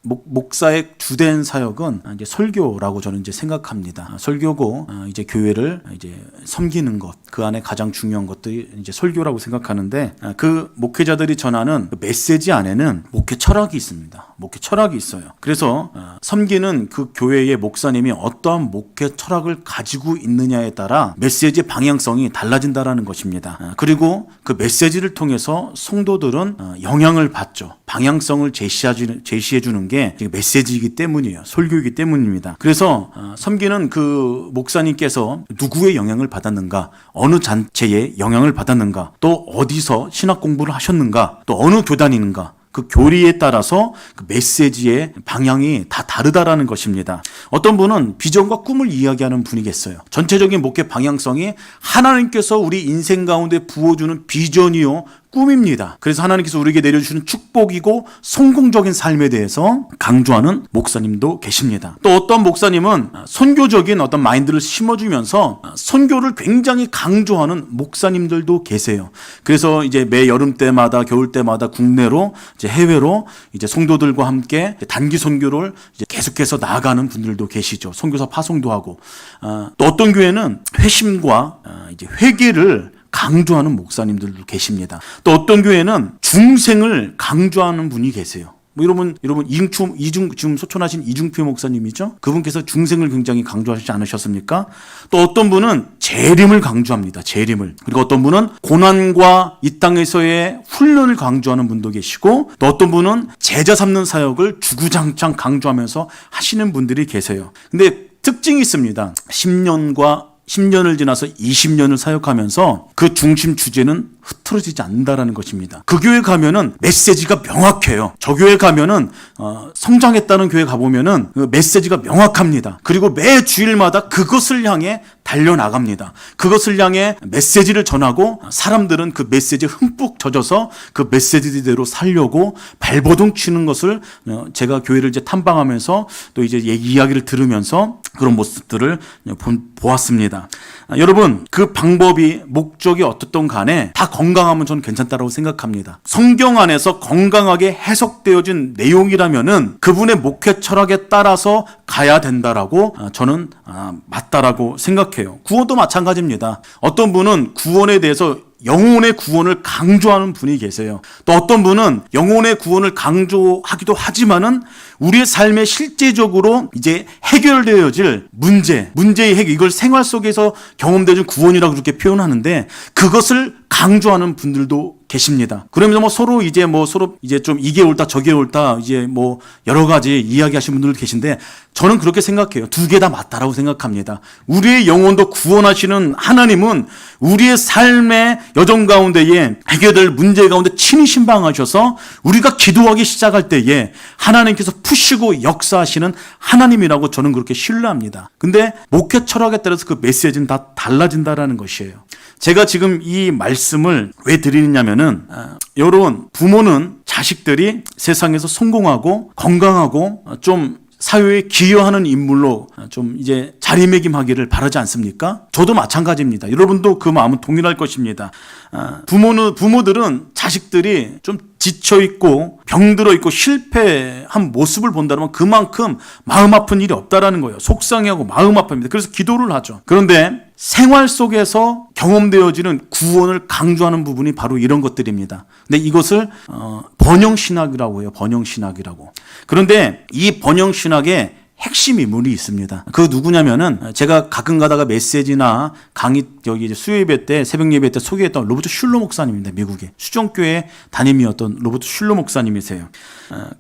목사의 주된 사역은 이제 설교라고 저는 이제 생각합니다. 설교고 이제 교회를 이제 섬기는 것, 그 안에 가장 중요한 것들이 이제 설교라고 생각하는데, 그 목회자들이 전하는 메시지 안에는 목회 철학이 있습니다. 목회 철학이 있어요. 그래서 섬기는 그 교회의 목사님이 어떠한 목회 철학을 가지고 있느냐에 따라 메시지의 방향성이 달라진다라는 것입니다. 그리고 그 메시지를 통해서 성도들은 영향을 받죠. 방향성을 제시해 주는 게 메시지이기 때문이에요. 설교이기 때문입니다. 그래서 섬기는 그 목사님께서 누구의 영향을 받았는가, 어느 단체의 영향을 받았는가, 또 어디서 신학 공부를 하셨는가, 또 어느 교단인가, 그 교리에 따라서 그 메시지의 방향이 다 다르다라는 것입니다. 어떤 분은 비전과 꿈을 이야기하는 분이겠어요. 전체적인 목회 방향성이 하나님께서 우리 인생 가운데 부어주는 비전이요 꿈입니다. 그래서 하나님께서 우리에게 내려주시는 축복이고 성공적인 삶에 대해서 강조하는 목사님도 계십니다. 또 어떤 목사님은 선교적인 어떤 마인드를 심어주면서 선교를 굉장히 강조하는 목사님들도 계세요. 그래서 이제 매 여름 때마다 겨울 때마다 국내로 이제 해외로 이제 성도들과 함께 단기 선교를 이제 계속해서 나아가는 분들도 계시죠. 선교사 파송도 하고, 또 어떤 교회는 회심과 이제 회개를 강조하는 목사님들도 계십니다. 또 어떤 교회는 중생을 강조하는 분이 계세요. 여러분 지금 소천하신 이중표 목사님이죠. 그분께서 중생을 굉장히 강조하시지 않으셨습니까? 또 어떤 분은 재림을 강조합니다. 재림을. 그리고 어떤 분은 고난과 이 땅에서의 훈련을 강조하는 분도 계시고, 또 어떤 분은 제자 삼는 사역을 주구장창 강조하면서 하시는 분들이 계세요. 근데 특징이 있습니다. 10년을 지나서 20년을 사역하면서 그 중심 주제는 흐트러지지 않는다라는 것입니다. 그 교회 가면은 메시지가 명확해요. 저 교회 가면은 성장했다는 교회 가보면은 그 메시지가 명확합니다. 그리고 매 주일마다 그것을 향해 달려나갑니다. 그것을 향해 메시지를 전하고, 사람들은 그 메시지에 흠뻑 젖어서 그 메시지대로 살려고 발버둥 치는 것을 제가 교회를 이제 탐방하면서 또 이제 이야기를 들으면서 그런 모습들을 보았습니다. 여러분, 그 방법이 목적이 어떻든 간에 다 건강하면 저는 괜찮다라고 생각합니다. 성경 안에서 건강하게 해석되어진 내용이라면은 그분의 목회 철학에 따라서 가야 된다라고 저는 맞다라고 생각해요. 구원도 마찬가지입니다. 어떤 분은 구원에 대해서 영혼의 구원을 강조하는 분이 계세요. 또 어떤 분은 영혼의 구원을 강조하기도 하지만은 우리의 삶에 실제적으로 이제 해결되어질 문제의 해결, 이걸 생활 속에서 경험되어진 구원이라고 그렇게 표현하는데, 그것을 강조하는 분들도 계십니다. 그러면서 서로 좀 이게 옳다 저게 옳다 이제 여러 가지 이야기하시는 분들 계신데, 저는 그렇게 생각해요. 두 개 다 맞다라고 생각합니다. 우리의 영혼도 구원하시는 하나님은 우리의 삶의 여정 가운데에 해결될 문제 가운데 친히 신방하셔서 우리가 기도하기 시작할 때에 하나님께서 푸시고 역사하시는 하나님이라고 저는 그렇게 신뢰합니다. 근데 목회 철학에 따라서 그 메시지는 다 달라진다라는 것이에요. 제가 지금 이 말씀을 왜 드리느냐면은, 여러분, 부모는 자식들이 세상에서 성공하고 건강하고 좀 사회에 기여하는 인물로 좀 이제 자리매김하기를 바라지 않습니까? 저도 마찬가지입니다. 여러분도 그 마음은 동일할 것입니다. 부모들은 자식들이 좀 지쳐있고 병들어있고 실패한 모습을 본다면 그만큼 마음 아픈 일이 없다라는 거예요. 속상해하고 마음 아픕니다. 그래서 기도를 하죠. 그런데 생활 속에서 경험되어지는 구원을 강조하는 부분이 바로 이런 것들입니다. 근데 이것을 번영신학이라고 해요. 번영신학이라고. 그런데 이 번영신학에 핵심 인물이 있습니다. 그 누구냐면은, 제가 가끔 가다가 메시지나 강의 여기 이제 수요예배 때, 새벽 예배 때 소개했던 로버트 슐러 목사님입니다. 미국의 수정교회 담임이었던 로버트 슐러 목사님이세요.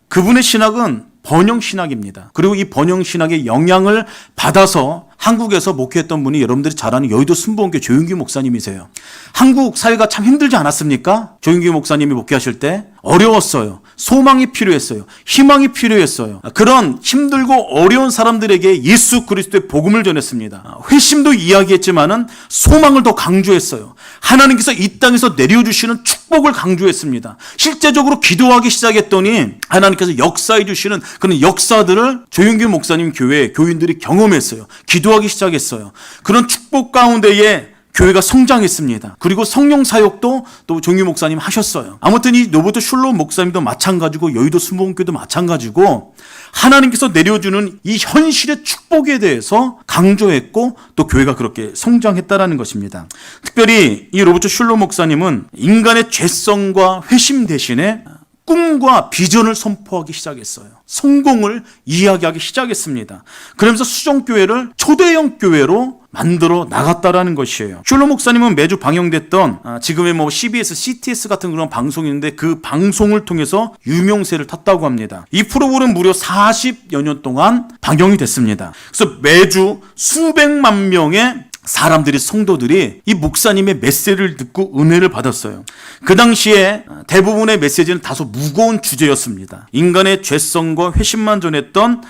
그분의 신학은 번영신학입니다. 그리고 이 번영신학의 영향을 받아서 한국에서 목회했던 분이 여러분들이 잘 아는 여의도 순복음교회 조윤규 목사님이세요. 한국 사회가 참 힘들지 않았습니까? 조윤규 목사님이 목회하실 때 어려웠어요. 소망이 필요했어요. 희망이 필요했어요. 그런 힘들고 어려운 사람들에게 예수 그리스도의 복음을 전했습니다. 회심도 이야기했지만은 소망을 더 강조했어요. 하나님께서 이 땅에서 내려주시는 축복을 강조했습니다. 실제적으로 기도하기 시작했더니 하나님께서 역사해 주시는 그런 역사들을 조윤규 목사님 교회 교인들이 경험했어요. 기도하기 시작했어요. 그런 축복 가운데에 교회가 성장했습니다. 그리고 성령 사역도 또 종유 목사님 하셨어요. 아무튼 이 로버트 슐러 목사님도 마찬가지고 여의도 순복음교회도 마찬가지고 하나님께서 내려주는 이 현실의 축복에 대해서 강조했고 또 교회가 그렇게 성장했다라는 것입니다. 특별히 이 로버트 슐러 목사님은 인간의 죄성과 회심 대신에 꿈과 비전을 선포하기 시작했어요. 성공을 이야기하기 시작했습니다. 그러면서 수종교회를 초대형 교회로 만들어 나갔다라는 것이에요. 슐러 목사님은 매주 방영됐던 지금의 CBS, CTS 같은 그런 방송이 있는데 그 방송을 통해서 유명세를 탔다고 합니다. 이 프로그램은 무려 40여 년 동안 방영이 됐습니다. 그래서 매주 수백만 명의 사람들이, 성도들이 이 목사님의 메시지를 듣고 은혜를 받았어요. 그 당시에 대부분의 메시지는 다소 무거운 주제였습니다. 인간의 죄성과 회심만 전했던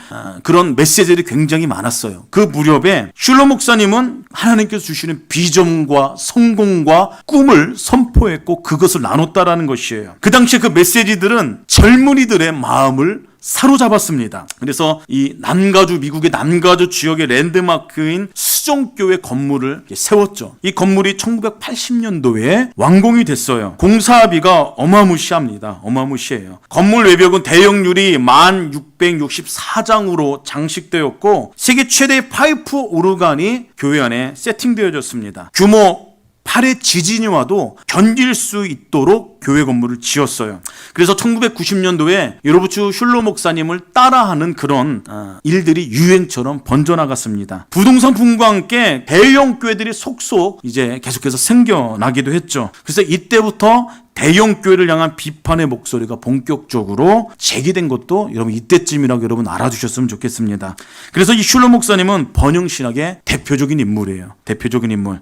그런 메시지들이 굉장히 많았어요. 그 무렵에 슐러 목사님은 하나님께서 주시는 비전과 성공과 꿈을 선포했고 그것을 나눴다라는 것이에요. 그 당시에 그 메시지들은 젊은이들의 마음을 사로잡았습니다. 그래서 이 남가주, 미국의 남가주 지역의 랜드마크인 수종교회 건물을 세웠죠. 이 건물이 1980년도에 완공이 됐어요. 공사비가 어마무시합니다. 어마무시해요. 건물 외벽은 대형 유리 1664장으로 장식되었고 세계 최대의 파이프 오르간이 교회 안에 세팅되어졌습니다. 규모 8의 지진이 와도 견딜 수 있도록 교회 건물을 지었어요. 그래서 1990년도에 로버트 슐러 목사님을 따라하는 그런 일들이 유행처럼 번져나갔습니다. 부동산 붐과 함께 대형 교회들이 속속 이제 계속해서 생겨나기도 했죠. 그래서 이때부터 대형 교회를 향한 비판의 목소리가 본격적으로 제기된 것도 여러분 이때쯤이라고 여러분 알아두셨으면 좋겠습니다. 그래서 이 슐러 목사님은 번영신학의 대표적인 인물이에요. 대표적인 인물.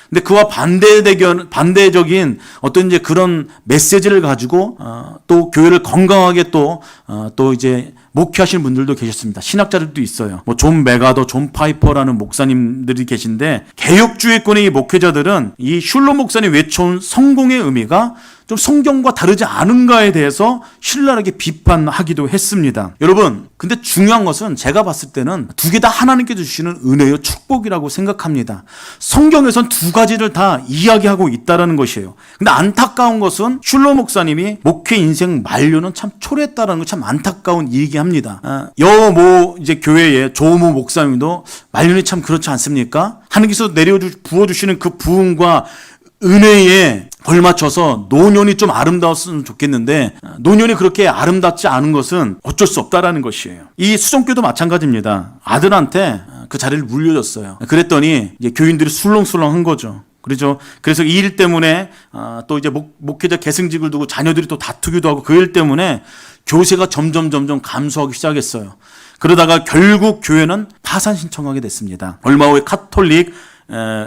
근데 그와 반대적인 어떤 이제 그런 메시지를 가지고 또 교회를 건강하게 또 이제 목회하시는 분들도 계셨습니다. 신학자들도 있어요. 존 메가더, 존 파이퍼라는 목사님들이 계신데 개혁주의권의 이 목회자들은 이 슐러 목사님 외쳐온 성공의 의미가 좀 성경과 다르지 않은가에 대해서 신랄하게 비판하기도 했습니다. 여러분, 근데 중요한 것은 제가 봤을 때는 두 개 다 하나님께서 주시는 은혜요 축복이라고 생각합니다. 성경에선 두 가지를 다 이야기하고 있다라는 것이에요. 근데 안타까운 것은 슐러 목사님이 목회 인생 만료는 참 초래했다라는 거 참 안타까운 얘기합니다. 이제 교회의 조모 목사님도 만료는 참 그렇지 않습니까? 하나님께서 부어주시는 그 부흥과 은혜에 걸맞춰서 노년이 좀 아름다웠으면 좋겠는데 노년이 그렇게 아름답지 않은 것은 어쩔 수 없다라는 것이에요. 이 수종교도 마찬가지입니다. 아들한테 그 자리를 물려줬어요. 그랬더니 이제 교인들이 술렁술렁한 거죠. 그렇죠. 그래서 이 일 때문에 또 이제 목회자 계승직을 두고 자녀들이 또 다투기도 하고 그 일 때문에 교세가 점점 감소하기 시작했어요. 그러다가 결국 교회는 파산 신청하게 됐습니다. 얼마 후에 카톨릭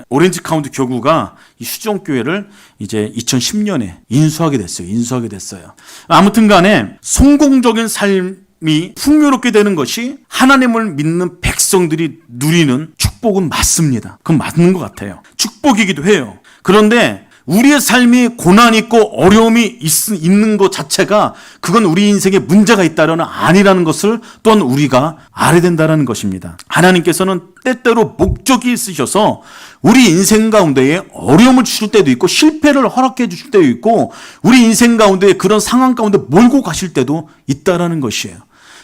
오렌지 카운티 교구가 이 수종교회를 이제 2010년에 인수하게 됐어요. 아무튼 간에 성공적인 삶이 풍요롭게 되는 것이 하나님을 믿는 백성들이 누리는 축복은 맞습니다. 그건 맞는 것 같아요. 축복이기도 해요. 그런데 우리의 삶이 고난이 있고 어려움이 있는 것 자체가 그건 우리 인생에 문제가 있다는 아니라는 것을 또한 우리가 알아야 된다는 것입니다. 하나님께서는 때때로 목적이 있으셔서 우리 인생 가운데에 어려움을 주실 때도 있고 실패를 허락해 주실 때도 있고 우리 인생 가운데 그런 상황 가운데 몰고 가실 때도 있다는 것이에요.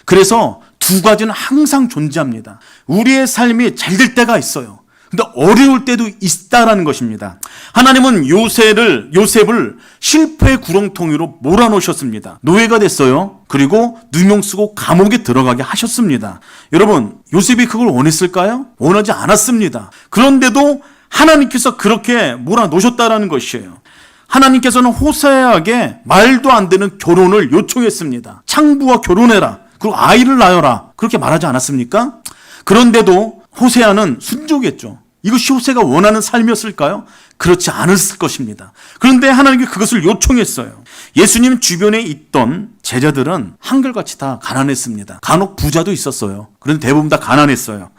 그래서 두 가지는 항상 존재합니다. 우리의 삶이 잘 될 때가 있어요. 근데 어려울 때도 있다라는 것입니다. 하나님은 요셉을 실패의 구렁텅이로 몰아넣으셨습니다. 노예가 됐어요. 그리고 누명 쓰고 감옥에 들어가게 하셨습니다. 여러분, 요셉이 그걸 원했을까요? 원하지 않았습니다. 그런데도 하나님께서 그렇게 몰아넣으셨다라는 것이에요. 하나님께서는 호세아에게 말도 안 되는 결혼을 요청했습니다. 창부와 결혼해라. 그리고 아이를 낳아라. 그렇게 말하지 않았습니까? 그런데도 호세아는 순종했죠. 이것이 호세가 원하는 삶이었을까요? 그렇지 않았을 것입니다. 그런데 하나님께 그것을 요청했어요. 예수님 주변에 있던 제자들은 한결같이 다 가난했습니다. 간혹 부자도 있었어요. 그런데 대부분 다 가난했어요.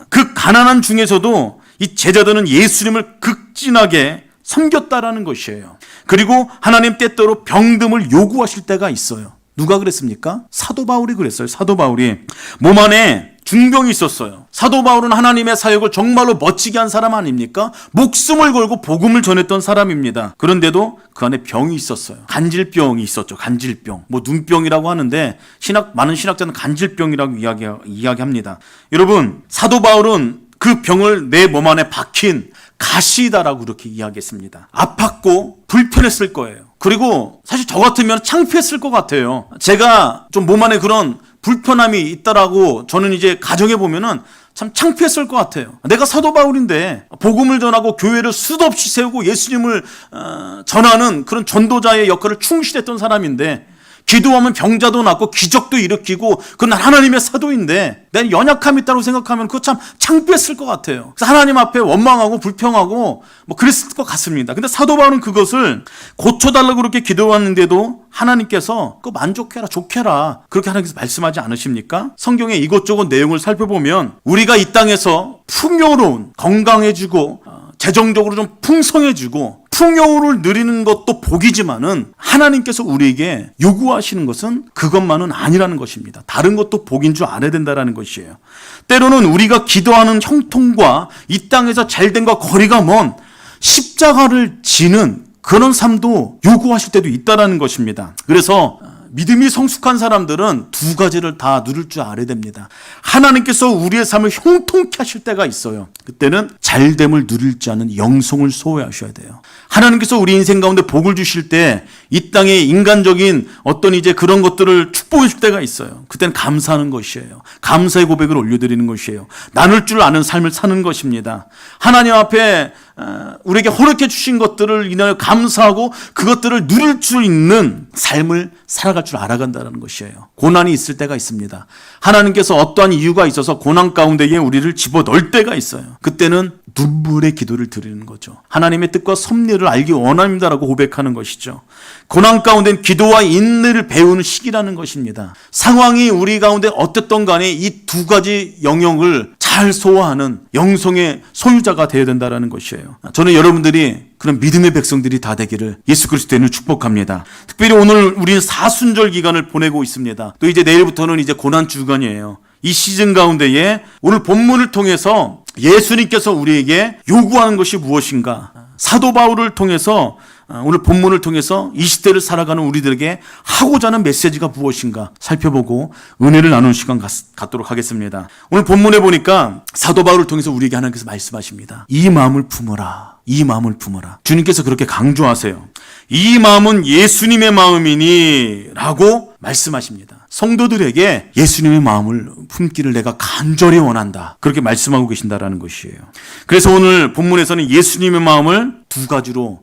그 가난한 중에서도 이 제자들은 예수님을 극진하게 섬겼다라는 것이에요. 그리고 하나님 때때로 병듦을 요구하실 때가 있어요. 누가 그랬습니까? 사도 바울이 그랬어요. 사도 바울이 몸 안에 중병이 있었어요. 사도 바울은 하나님의 사역을 정말로 멋지게 한 사람 아닙니까? 목숨을 걸고 복음을 전했던 사람입니다. 그런데도 그 안에 병이 있었어요. 간질병이 있었죠. 간질병. 눈병이라고 하는데 많은 신학자는 간질병이라고 이야기합니다. 여러분, 사도 바울은 그 병을 내 몸 안에 박힌 가시다라고 그렇게 이야기했습니다. 아팠고 불편했을 거예요. 그리고 사실 저 같으면 창피했을 것 같아요. 제가 좀 몸 안에 그런 불편함이 있다라고 저는 이제 가정해 보면은 참 창피했을 것 같아요. 내가 사도 바울인데 복음을 전하고 교회를 수도 없이 세우고 예수님을 전하는 그런 전도자의 역할을 충실했던 사람인데, 기도하면 병자도 낫고 기적도 일으키고 난 하나님의 사도인데 내 연약함이 있다고 생각하면 그거 참 창피했을 것 같아요. 그래서 하나님 앞에 원망하고 불평하고 그랬을 것 같습니다. 근데 사도 바울은 그것을 고쳐달라고 그렇게 기도했는데도 하나님께서 그거 만족해라, 좋게라, 그렇게 하나님께서 말씀하지 않으십니까? 성경의 이것저것 내용을 살펴보면 우리가 이 땅에서 풍요로운, 건강해지고 재정적으로 좀 풍성해지고 풍요를 누리는 것도 복이지만은 하나님께서 우리에게 요구하시는 것은 그것만은 아니라는 것입니다. 다른 것도 복인 줄 알아야 된다는 것이에요. 때로는 우리가 기도하는 형통과 이 땅에서 잘됨과 거리가 먼 십자가를 지는 그런 삶도 요구하실 때도 있다는 것입니다. 그래서 믿음이 성숙한 사람들은 두 가지를 다 누릴 줄 알아야 됩니다. 하나님께서 우리의 삶을 형통케 하실 때가 있어요. 그때는 잘됨을 누릴 줄 아는 영성을 소유하셔야 돼요. 하나님께서 우리 인생 가운데 복을 주실 때 이 땅에 인간적인 어떤 이제 그런 것들을 축복해 줄 때가 있어요. 그때는 감사하는 것이에요. 감사의 고백을 올려드리는 것이에요. 나눌 줄 아는 삶을 사는 것입니다. 하나님 앞에 우리에게 허락해 주신 것들을 인하여 감사하고 그것들을 누릴 수 있는 삶을 살아갈 줄 알아간다는 것이에요. 고난이 있을 때가 있습니다. 하나님께서 어떠한 이유가 있어서 고난 가운데에 우리를 집어넣을 때가 있어요. 그때는 눈물의 기도를 드리는 거죠. 하나님의 뜻과 섭리를 알기 원합니다라고 고백하는 것이죠. 고난 가운데는 기도와 인내를 배우는 시기라는 것입니다. 상황이 우리 가운데 어땠던 간에 이 두 가지 영역을 잘 소화하는 영성의 소유자가 되어야 된다는 것이에요. 저는 여러분들이 그런 믿음의 백성들이 다 되기를 예수 그리스도인을 축복합니다. 특별히 오늘 우리는 사순절 기간을 보내고 있습니다. 또 이제 내일부터는 이제 고난 주간이에요. 이 시즌 가운데에 오늘 본문을 통해서 예수님께서 우리에게 요구하는 것이 무엇인가? 사도 바울을 통해서 오늘 본문을 통해서 이 시대를 살아가는 우리들에게 하고자 하는 메시지가 무엇인가 살펴보고 은혜를 나누는 시간 갖도록 하겠습니다. 오늘 본문에 보니까 사도 바울을 통해서 우리에게 하나님께서 말씀하십니다. 이 마음을 품어라. 이 마음을 품어라. 주님께서 그렇게 강조하세요. 이 마음은 예수님의 마음이니 라고 말씀하십니다. 성도들에게 예수님의 마음을 품기를 내가 간절히 원한다. 그렇게 말씀하고 계신다라는 것이에요. 그래서 오늘 본문에서는 예수님의 마음을 두 가지로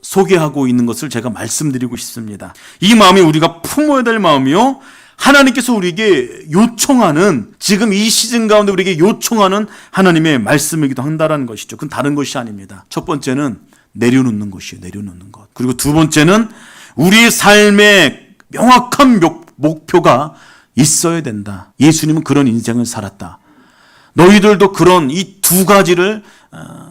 소개하고 있는 것을 제가 말씀드리고 싶습니다. 이 마음이 우리가 품어야 될 마음이요, 하나님께서 우리에게 요청하는, 지금 이 시즌 가운데 우리에게 요청하는 하나님의 말씀이기도 한다는 것이죠. 그건 다른 것이 아닙니다. 첫 번째는 내려놓는 것이에요. 내려놓는 것. 그리고 두 번째는 우리의 삶의 명확한 목표가 있어야 된다. 예수님은 그런 인생을 살았다. 너희들도 그런 이 두 가지를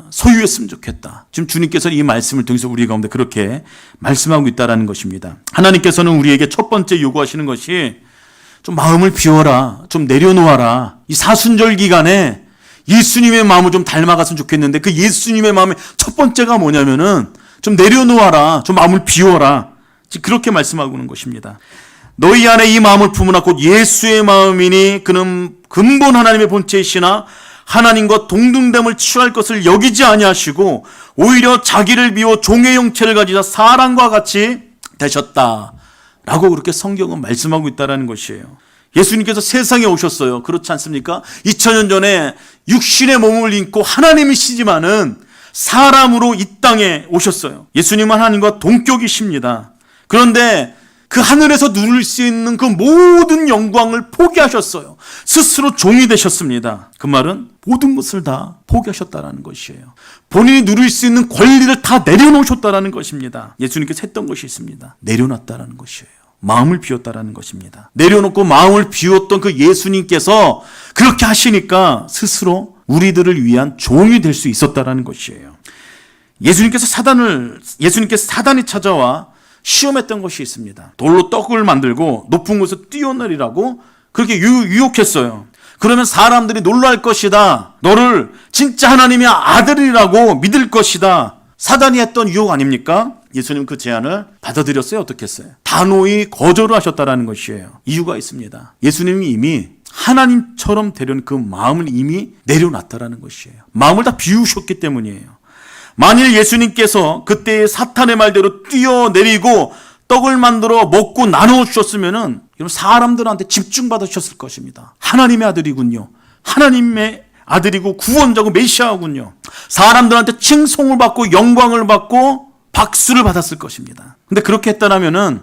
소유했으면 좋겠다. 지금 주님께서 이 말씀을 통해서 우리 가운데 그렇게 말씀하고 있다는 것입니다. 하나님께서는 우리에게 첫 번째 요구하시는 것이 좀 마음을 비워라. 좀 내려놓아라. 이 사순절 기간에 예수님의 마음을 좀 닮아갔으면 좋겠는데 그 예수님의 마음의 첫 번째가 뭐냐면은 좀 내려놓아라. 좀 마음을 비워라. 지금 그렇게 말씀하고 있는 것입니다. 너희 안에 이 마음을 품으나 곧 예수의 마음이니 그는 근본 하나님의 본체이시나 하나님과 동등됨을 취할 것을 여기지 아니하시고 오히려 자기를 비워 종의 형체를 가지사 사람과 같이 되셨다. 라고 그렇게 성경은 말씀하고 있다는 것이에요. 예수님께서 세상에 오셨어요. 그렇지 않습니까? 2000년 전에 육신의 몸을 입고 하나님이시지만은 사람으로 이 땅에 오셨어요. 예수님은 하나님과 동격이십니다. 그런데 그 하늘에서 누릴 수 있는 그 모든 영광을 포기하셨어요. 스스로 종이 되셨습니다. 그 말은 모든 것을 다 포기하셨다는 것이에요. 본인이 누릴 수 있는 권리를 다 내려놓으셨다는 것입니다. 예수님께서 했던 것이 있습니다. 내려놨다는 것이에요. 마음을 비웠다는 것입니다. 내려놓고 마음을 비웠던 그 예수님께서 그렇게 하시니까 스스로 우리들을 위한 종이 될 수 있었다는 것이에요. 예수님께서 사단이 찾아와 시험했던 것이 있습니다. 돌로 떡을 만들고 높은 곳에서 뛰어내리라고 그렇게 유혹했어요. 그러면 사람들이 놀랄 것이다. 너를 진짜 하나님의 아들이라고 믿을 것이다. 사단이 했던 유혹 아닙니까? 예수님 그 제안을 받아들였어요? 어떻게 했어요? 단호히 거절을 하셨다라는 것이에요. 이유가 있습니다. 예수님이 이미 하나님처럼 되려는 그 마음을 이미 내려놨다라는 것이에요. 마음을 다 비우셨기 때문이에요. 만일 예수님께서 그때의 사탄의 말대로 뛰어내리고 떡을 만들어 먹고 나누어 주셨으면은 사람들한테 집중받아 주셨을 것입니다. 하나님의 아들이군요. 하나님의 아들이고 구원자고 메시아군요. 사람들한테 칭송을 받고 영광을 받고 박수를 받았을 것입니다. 근데 그렇게 했다라면은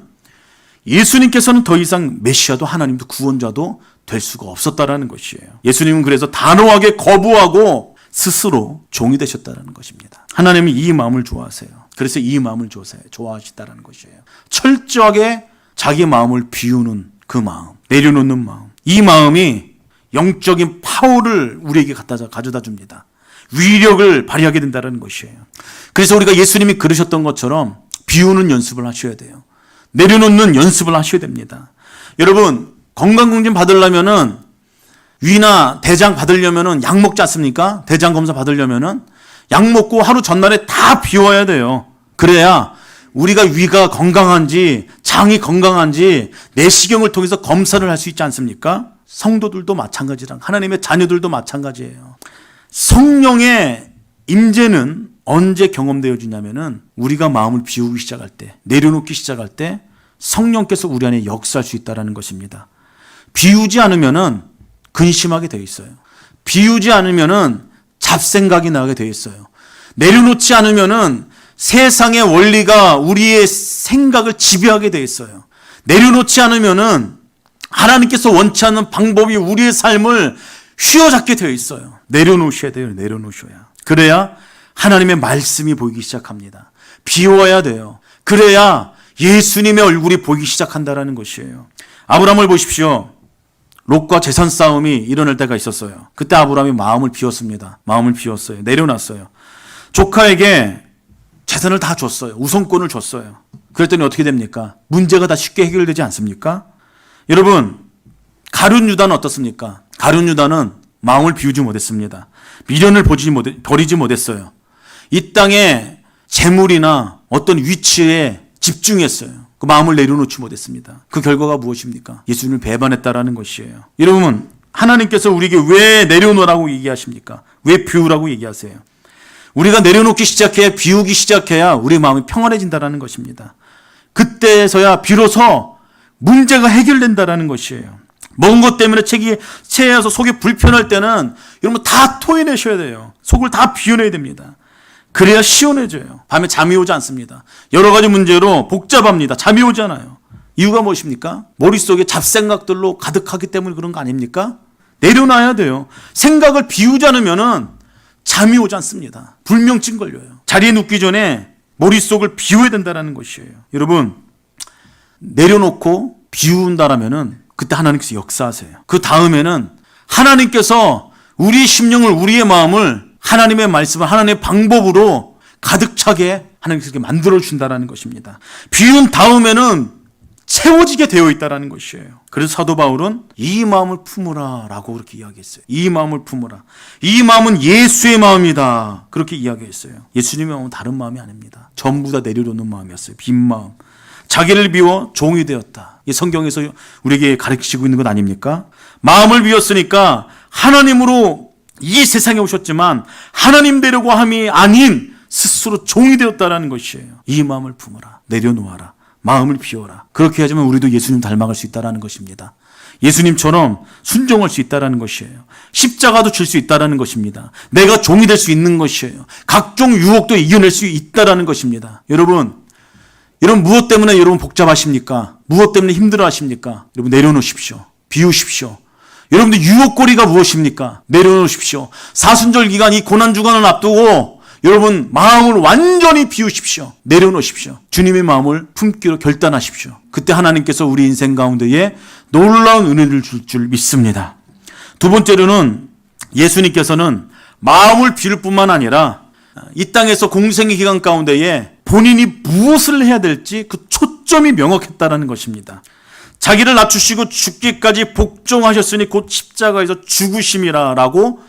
예수님께서는 더 이상 메시아도 하나님도 구원자도 될 수가 없었다라는 것이에요. 예수님은 그래서 단호하게 거부하고 스스로 종이 되셨다는 것입니다. 하나님이 이 마음을 좋아하세요. 그래서 이 마음을 좋아하시다라는 것이에요. 철저하게 자기 마음을 비우는 그 마음, 내려놓는 마음. 이 마음이 영적인 파워를 우리에게 가져다 줍니다. 위력을 발휘하게 된다는 것이에요. 그래서 우리가 예수님이 그러셨던 것처럼 비우는 연습을 하셔야 돼요. 내려놓는 연습을 하셔야 됩니다. 여러분, 건강검진 받으려면은 위나 대장 받으려면은 약 먹지 않습니까? 대장 검사 받으려면은 약 먹고 하루 전날에 다 비워야 돼요. 그래야 우리가 위가 건강한지 장이 건강한지 내시경을 통해서 검사를 할 수 있지 않습니까? 성도들도 마찬가지랑 하나님의 자녀들도 마찬가지예요. 성령의 임재는 언제 경험되어지냐면은 우리가 마음을 비우기 시작할 때, 내려놓기 시작할 때 성령께서 우리 안에 역사할 수 있다는 것입니다. 비우지 않으면은 근심하게 되어 있어요. 비우지 않으면은 잡생각이 나게 되어 있어요. 내려놓지 않으면은 세상의 원리가 우리의 생각을 지배하게 되어 있어요. 내려놓지 않으면은 하나님께서 원치 않는 방법이 우리의 삶을 휘어잡게 되어 있어요. 내려놓으셔야 돼요. 내려놓으셔야. 그래야 하나님의 말씀이 보이기 시작합니다. 비워야 돼요. 그래야 예수님의 얼굴이 보이기 시작한다는 것이에요. 아브라함을 보십시오. 롯과 재산 싸움이 일어날 때가 있었어요. 그때 아브라함이 마음을 비웠습니다. 마음을 비웠어요. 내려놨어요. 조카에게 재산을 다 줬어요. 우선권을 줬어요. 그랬더니 어떻게 됩니까? 문제가 다 쉽게 해결되지 않습니까? 여러분, 가룟 유다는 어떻습니까? 가룟 유다는 마음을 비우지 못했습니다. 미련을 버리지 못했어요. 이 땅에 재물이나 어떤 위치에 집중했어요. 그 마음을 내려놓지 못했습니다. 그 결과가 무엇입니까? 예수님을 배반했다라는 것이에요. 여러분, 하나님께서 우리에게 왜 내려놓으라고 얘기하십니까? 왜 비우라고 얘기하세요? 우리가 내려놓기 시작해야, 비우기 시작해야 우리 마음이 평안해진다라는 것입니다. 그때서야 비로소 문제가 해결된다라는 것이에요. 먹은 것 때문에 체해서 속이 불편할 때는 여러분 다 토해내셔야 돼요. 속을 다 비워내야 됩니다. 그래야 시원해져요. 밤에 잠이 오지 않습니다. 여러 가지 문제로 복잡합니다. 잠이 오지 않아요. 이유가 무엇입니까? 머릿속에 잡생각들로 가득하기 때문에 그런 거 아닙니까? 내려놔야 돼요. 생각을 비우지 않으면은 잠이 오지 않습니다. 불면증 걸려요. 자리에 눕기 전에 머릿속을 비워야 된다는 것이에요. 여러분, 내려놓고 비운다라면은 그때 하나님께서 역사하세요. 그 다음에는 하나님께서 우리의 심령을, 우리의 마음을 하나님의 말씀을 하나님의 방법으로 가득 차게 하나님께서 이렇게 만들어주신다는 것입니다. 비운 다음에는 채워지게 되어 있다는 것이에요. 그래서 사도 바울은 이 마음을 품으라 라고 그렇게 이야기했어요. 이 마음을 품으라. 이 마음은 예수의 마음이다. 그렇게 이야기했어요. 예수님의 마음은 다른 마음이 아닙니다. 전부 다 내려놓는 마음이었어요. 빈 마음. 자기를 비워 종이 되었다. 이 성경에서 우리에게 가르치고 있는 것 아닙니까? 마음을 비웠으니까 하나님으로 이 세상에 오셨지만 하나님 되려고 함이 아닌 스스로 종이 되었다는 것이에요. 이 마음을 품어라. 내려놓아라. 마음을 비워라. 그렇게 하지만 우리도 예수님 닮아갈 수 있다는 것입니다. 예수님처럼 순종할 수 있다는 것이에요. 십자가도 질 수 있다는 것입니다. 내가 종이 될 수 있는 것이에요. 각종 유혹도 이겨낼 수 있다는 것입니다. 여러분 무엇 때문에 여러분 복잡하십니까? 무엇 때문에 힘들어하십니까? 여러분 내려놓으십시오. 비우십시오. 여러분들 유혹거리가 무엇입니까? 내려놓으십시오. 사순절 기간, 이 고난주간을 앞두고 여러분 마음을 완전히 비우십시오. 내려놓으십시오. 주님의 마음을 품기로 결단하십시오. 그때 하나님께서 우리 인생 가운데에 놀라운 은혜를 줄 믿습니다. 두 번째로는 예수님께서는 마음을 비울 뿐만 아니라 이 땅에서 공생의 기간 가운데에 본인이 무엇을 해야 될지 그 초점이 명확했다는 것입니다. 자기를 낮추시고 죽기까지 복종하셨으니 곧 십자가에서 죽으심이라 라고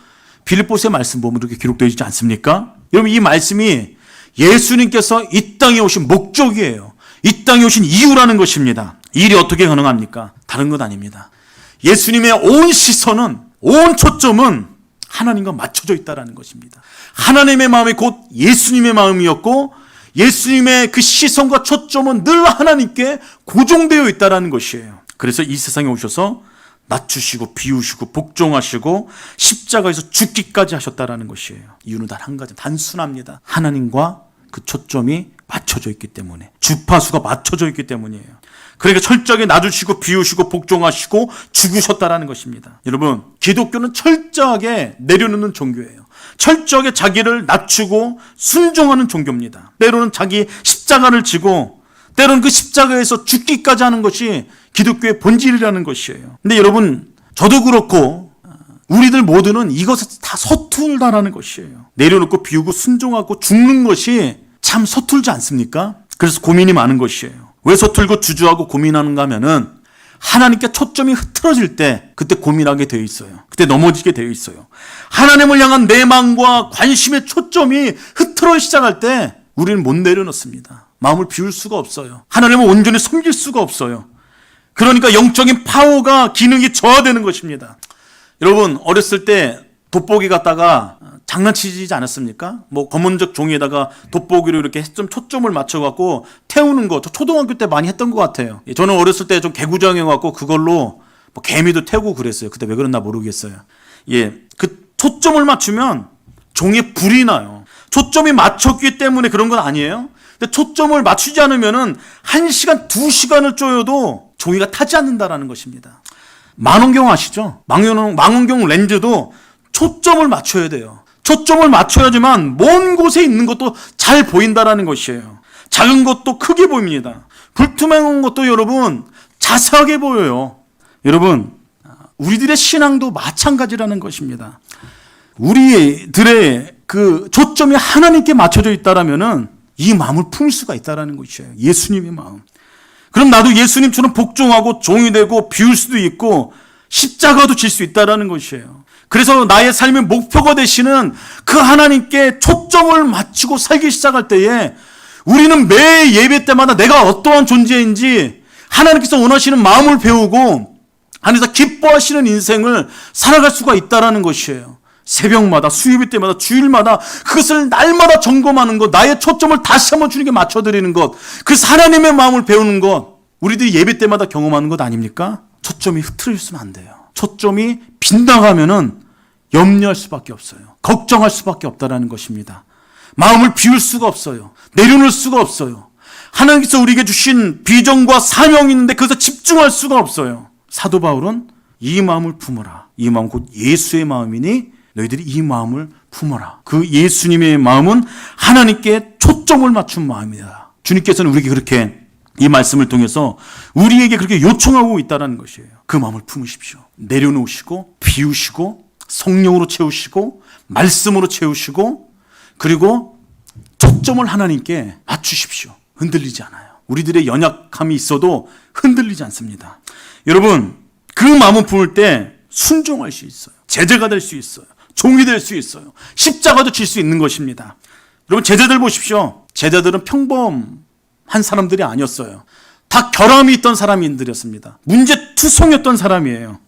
빌립보서의 말씀 보면 이렇게 기록되어 있지 않습니까? 여러분, 이 말씀이 예수님께서 이 땅에 오신 목적이에요. 이 땅에 오신 이유라는 것입니다. 이 일이 어떻게 가능합니까? 다른 것 아닙니다. 예수님의 온 시선은, 온 초점은 하나님과 맞춰져 있다는 것입니다. 하나님의 마음이 곧 예수님의 마음이었고 예수님의 그 시선과 초점은 늘 하나님께 고정되어 있다는 것이에요. 그래서 이 세상에 오셔서 낮추시고 비우시고 복종하시고 십자가에서 죽기까지 하셨다는 것이에요. 이유는 단 한 가지, 단순합니다. 하나님과 그 초점이 맞춰져 있기 때문에, 주파수가 맞춰져 있기 때문이에요. 그러니까 철저하게 낮추시고 비우시고 복종하시고 죽으셨다라는 것입니다. 여러분, 기독교는 철저하게 내려놓는 종교예요. 철저하게 자기를 낮추고 순종하는 종교입니다. 때로는 자기 십자가를 지고 때로는 그 십자가에서 죽기까지 하는 것이 기독교의 본질이라는 것이에요. 근데 여러분, 저도 그렇고 우리들 모두는 이것을 다 서툴다라는 것이에요. 내려놓고 비우고 순종하고 죽는 것이 참 서툴지 않습니까? 그래서 고민이 많은 것이에요. 왜 서툴고 주저하고 고민하는가 하면은 하나님께 초점이 흐트러질 때 그때 고민하게 되어 있어요. 그때 넘어지게 되어 있어요. 하나님을 향한 내 마음과 관심의 초점이 흐트러지기 시작할 때 우리는 못 내려놓습니다. 마음을 비울 수가 없어요. 하나님을 온전히 섬길 수가 없어요. 그러니까 영적인 파워가, 기능이 저하되는 것입니다. 여러분, 어렸을 때 돋보기 갖다가 장난치지 않았습니까? 뭐 검은적 종이에다가 돋보기로 이렇게 좀 초점을 맞춰갖고 태우는 거, 저 초등학교 때 많이 했던 것 같아요. 저는 어렸을 때 좀 개구장해갖고 그걸로 뭐 개미도 태우고 그랬어요. 그때 왜 그랬나 모르겠어요. 그 초점을 맞추면 종이에 불이 나요. 초점이 맞췄기 때문에 그런 건 아니에요. 근데 초점을 맞추지 않으면은 1시간, 2시간을 쪼여도 종이가 타지 않는다라는 것입니다. 망원경 아시죠? 망원경 렌즈도 초점을 맞춰야 돼요. 초점을 맞춰야지만 먼 곳에 있는 것도 잘 보인다라는 것이에요. 작은 것도 크게 보입니다. 불투명한 것도 여러분 자세하게 보여요. 여러분, 우리들의 신앙도 마찬가지라는 것입니다. 우리들의 그 초점이 하나님께 맞춰져 있다라면은 이 마음을 품을 수가 있다라는 것이에요. 예수님의 마음. 그럼 나도 예수님처럼 복종하고 종이 되고 비울 수도 있고 십자가도 질 수 있다라는 것이에요. 그래서 나의 삶의 목표가 되시는 그 하나님께 초점을 맞추고 살기 시작할 때에 우리는 매 예배 때마다 내가 어떠한 존재인지 하나님께서 원하시는 마음을 배우고 하나님께서 기뻐하시는 인생을 살아갈 수가 있다라는 것이에요. 새벽마다, 수요일 때마다, 주일마다 그것을 날마다 점검하는 것, 나의 초점을 다시 한번 주님께 맞춰드리는 것, 그래서 하나님의 마음을 배우는 것, 우리들이 예배 때마다 경험하는 것 아닙니까? 초점이 흐트러졌으면 안 돼요. 초점이 빗나가면은 염려할 수밖에 없어요. 걱정할 수밖에 없다라는 것입니다. 마음을 비울 수가 없어요. 내려놓을 수가 없어요. 하나님께서 우리에게 주신 비전과 사명이 있는데 그것에 집중할 수가 없어요. 사도 바울은 이 마음을 품어라. 이 마음 곧 예수의 마음이니 너희들이 이 마음을 품어라. 그 예수님의 마음은 하나님께 초점을 맞춘 마음이다. 주님께서는 우리에게 그렇게 이 말씀을 통해서 우리에게 그렇게 요청하고 있다는 것이에요. 그 마음을 품으십시오. 내려놓으시고 비우시고 성령으로 채우시고 말씀으로 채우시고 그리고 초점을 하나님께 맞추십시오. 흔들리지 않아요. 우리들의 연약함이 있어도 흔들리지 않습니다. 여러분, 그 마음을 품을 때 순종할 수 있어요. 제자가 될 수 있어요. 종이 될 수 있어요. 십자가도 질 수 있는 것입니다. 여러분, 제자들 보십시오. 제자들은 평범한 사람들이 아니었어요. 다 결함이 있던 사람들이었습니다. 문제투성이었던 사람이에요.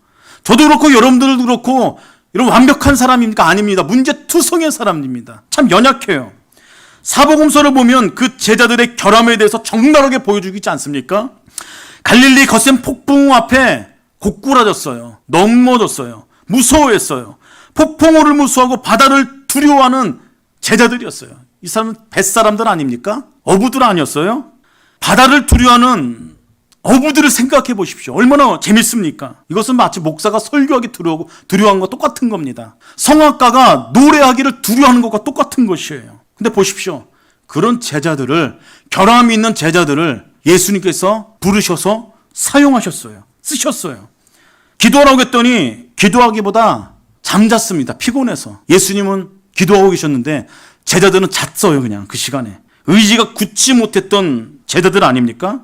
저도 그렇고 여러분들도 그렇고 여러분 완벽한 사람입니까? 아닙니다. 문제투성이의 사람입니다. 참 연약해요. 사복음서를 보면 그 제자들의 결함에 대해서 적나라하게 보여주고 있지 않습니까? 갈릴리 거센 폭풍 앞에 고꾸라졌어요. 넘어졌어요. 무서워했어요. 폭풍우를 무서워하고 바다를 두려워하는 제자들이었어요. 이 사람은 뱃사람들 아닙니까? 어부들 아니었어요? 바다를 두려워하는 어부들을 생각해 보십시오. 얼마나 재밌습니까? 이것은 마치 목사가 설교하기 두려워한 것과 똑같은 겁니다. 성악가가 노래하기를 두려워하는 것과 똑같은 것이에요. 근데 보십시오. 그런 제자들을, 결함이 있는 제자들을 예수님께서 부르셔서 사용하셨어요. 쓰셨어요. 기도하라고 했더니 기도하기보다 잠잤습니다. 피곤해서. 예수님은 기도하고 계셨는데 제자들은 잤어요. 그냥 그 시간에. 의지가 굳지 못했던 제자들 아닙니까?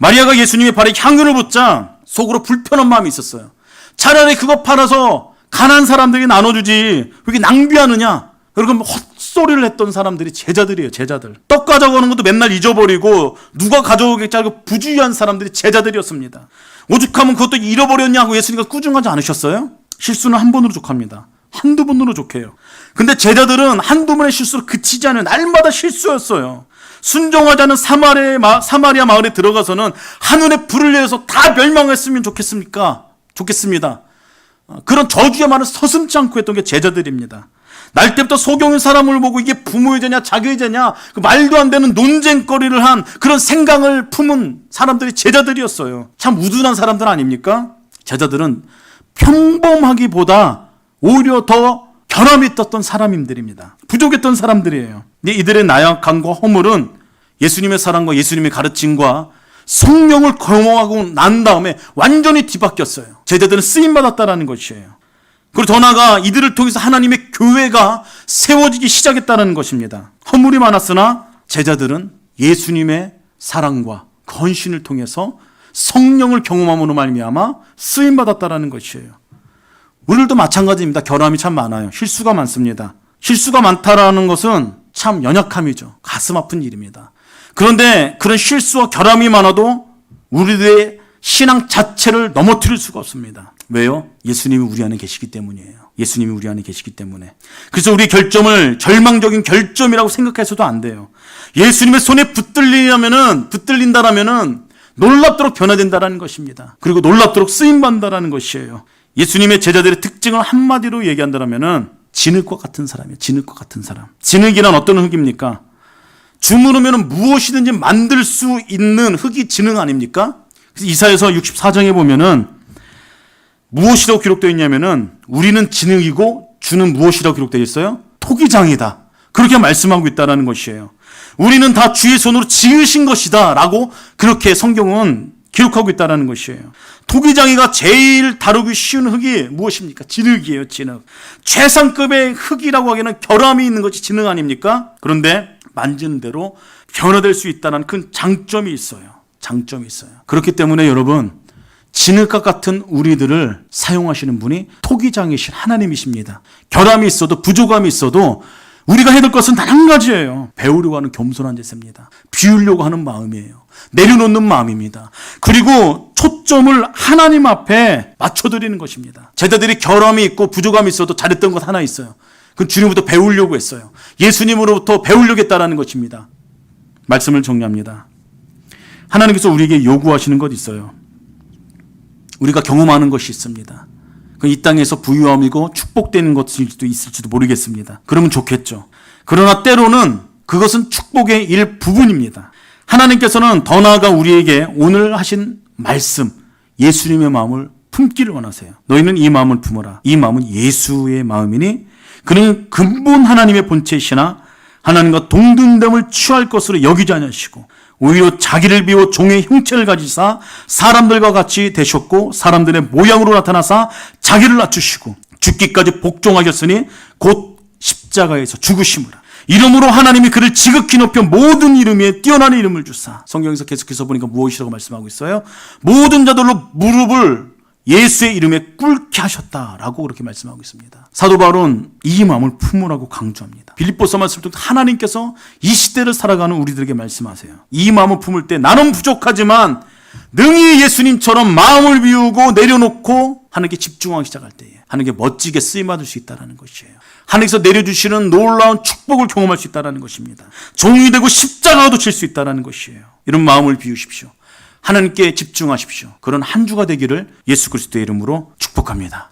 마리아가 예수님의 발에 향유를 붓자 속으로 불편한 마음이 있었어요. 차라리 그거 팔아서 가난한 사람들에게 나눠주지 왜 이렇게 낭비하느냐. 그리고 헛소리를 했던 사람들이 제자들이에요. 제자들. 떡 가져가는 것도 맨날 잊어버리고 누가 가져오겠지 하고 부주의한 사람들이 제자들이었습니다. 오죽하면 그것도 잃어버렸냐고 예수님과 꾸중하지 않으셨어요? 실수는 한 번으로 족합니다. 한두 번으로 족해요. 근데 제자들은 한두 번의 실수로 그치지 않은 날마다 실수였어요. 순종하지 않은 사마리아 마을에 들어가서는 하늘에 불을 내서 다 멸망했으면 좋겠습니다. 그런 저주의 말을 서슴지 않고 했던 게 제자들입니다. 날 때부터 소경인 사람을 보고 이게 부모의 죄냐 자기의 죄냐 그 말도 안 되는 논쟁거리를 한 그런 생각을 품은 사람들이 제자들이었어요. 참 우둔한 사람들 아닙니까? 제자들은 평범하기보다 오히려 더 결함이 떴던 사람들입니다. 부족했던 사람들이에요. 근데 이들의 나약함과 허물은 예수님의 사랑과 예수님의 가르침과 성령을 경험하고 난 다음에 완전히 뒤바뀌었어요. 제자들은 쓰임받았다는 것이에요. 그리고 더 나아가 이들을 통해서 하나님의 교회가 세워지기 시작했다는 것입니다. 허물이 많았으나 제자들은 예수님의 사랑과 헌신을 통해서 성령을 경험함으로 말미암아 쓰임받았다는 것이에요. 우리들도 마찬가지입니다. 결함이 참 많아요. 실수가 많습니다. 실수가 많다라는 것은 참 연약함이죠. 가슴 아픈 일입니다. 그런데 그런 실수와 결함이 많아도 우리들의 신앙 자체를 넘어뜨릴 수가 없습니다. 왜요? 예수님이 우리 안에 계시기 때문이에요. 예수님이 우리 안에 계시기 때문에. 그래서 우리 결점을 절망적인 결점이라고 생각해서도 안 돼요. 예수님의 손에 붙들린다라면은 놀랍도록 변화된다라는 것입니다. 그리고 놀랍도록 쓰임받는다라는 것이에요. 예수님의 제자들의 특징을 한마디로 얘기한다면은 진흙과 같은 사람이에요. 진흙과 같은 사람. 진흙이란 어떤 흙입니까? 주무르면 무엇이든지 만들 수 있는 흙이 진흙 아닙니까? 그래서 이사야서 64장에 보면은 무엇이라고 기록되어 있냐면은 우리는 진흙이고 주는 무엇이라고 기록되어 있어요? 토기장이다. 그렇게 말씀하고 있다는 것이에요. 우리는 다 주의 손으로 지으신 것이다 라고 그렇게 성경은 기록하고 있다는 것이에요. 토기장이가 제일 다루기 쉬운 흙이 무엇입니까? 진흙이에요. 진흙. 최상급의 흙이라고 하기에는 결함이 있는 것이 진흙 아닙니까? 그런데 만지는 대로 변화될 수 있다는 큰 장점이 있어요. 장점이 있어요. 그렇기 때문에 여러분 진흙과 같은 우리들을 사용하시는 분이 토기장이신 하나님이십니다. 결함이 있어도 부족함이 있어도 우리가 해야 될 것은 단 한 가지예요. 배우려고 하는 겸손한 자세입니다. 비우려고 하는 마음이에요. 내려놓는 마음입니다. 그리고 초점을 하나님 앞에 맞춰드리는 것입니다. 제자들이 결함이 있고 부족함이 있어도 잘했던 것 하나 있어요. 그건 주님부터 배우려고 했어요. 예수님으로부터 배우려고 했다는 것입니다. 말씀을 정리합니다. 하나님께서 우리에게 요구하시는 것 있어요. 우리가 경험하는 것이 있습니다. 이 땅에서 부유함이고 축복되는 것일지도 있을지도 모르겠습니다. 그러면 좋겠죠. 그러나 때로는 그것은 축복의 일부분입니다. 하나님께서는 더 나아가 우리에게 오늘 하신 말씀, 예수님의 마음을 품기를 원하세요. 너희는 이 마음을 품어라. 이 마음은 예수의 마음이니 그는 근본 하나님의 본체이시나 하나님과 동등됨을 취할 것으로 여기지 않으시고 오히려 자기를 비워 종의 형체를 가지사 사람들과 같이 되셨고 사람들의 모양으로 나타나사 자기를 낮추시고 죽기까지 복종하셨으니 곧 십자가에서 죽으심이라. 이름으로 하나님이 그를 지극히 높여 모든 이름 위에 뛰어난 이름을 주사. 성경에서 계속해서 보니까 무엇이라고 말씀하고 있어요? 모든 자들로 무릎을 예수의 이름에 꿇게 하셨다라고 그렇게 말씀하고 있습니다. 사도 바울은 이 마음을 품으라고 강조합니다. 빌립보서 말씀을 통해 하나님께서 이 시대를 살아가는 우리들에게 말씀하세요. 이 마음을 품을 때 나는 부족하지만 능히 예수님처럼 마음을 비우고 내려놓고 하나님께 집중하기 시작할 때에 하나님께 멋지게 쓰임받을 수 있다는 것이에요. 하나님께서 내려주시는 놀라운 축복을 경험할 수 있다는 것입니다. 종이 되고 십자가도 질 수 있다는 것이에요. 이런 마음을 비우십시오. 하나님께 집중하십시오. 그런 한 주가 되기를 예수 그리스도의 이름으로 축복합니다.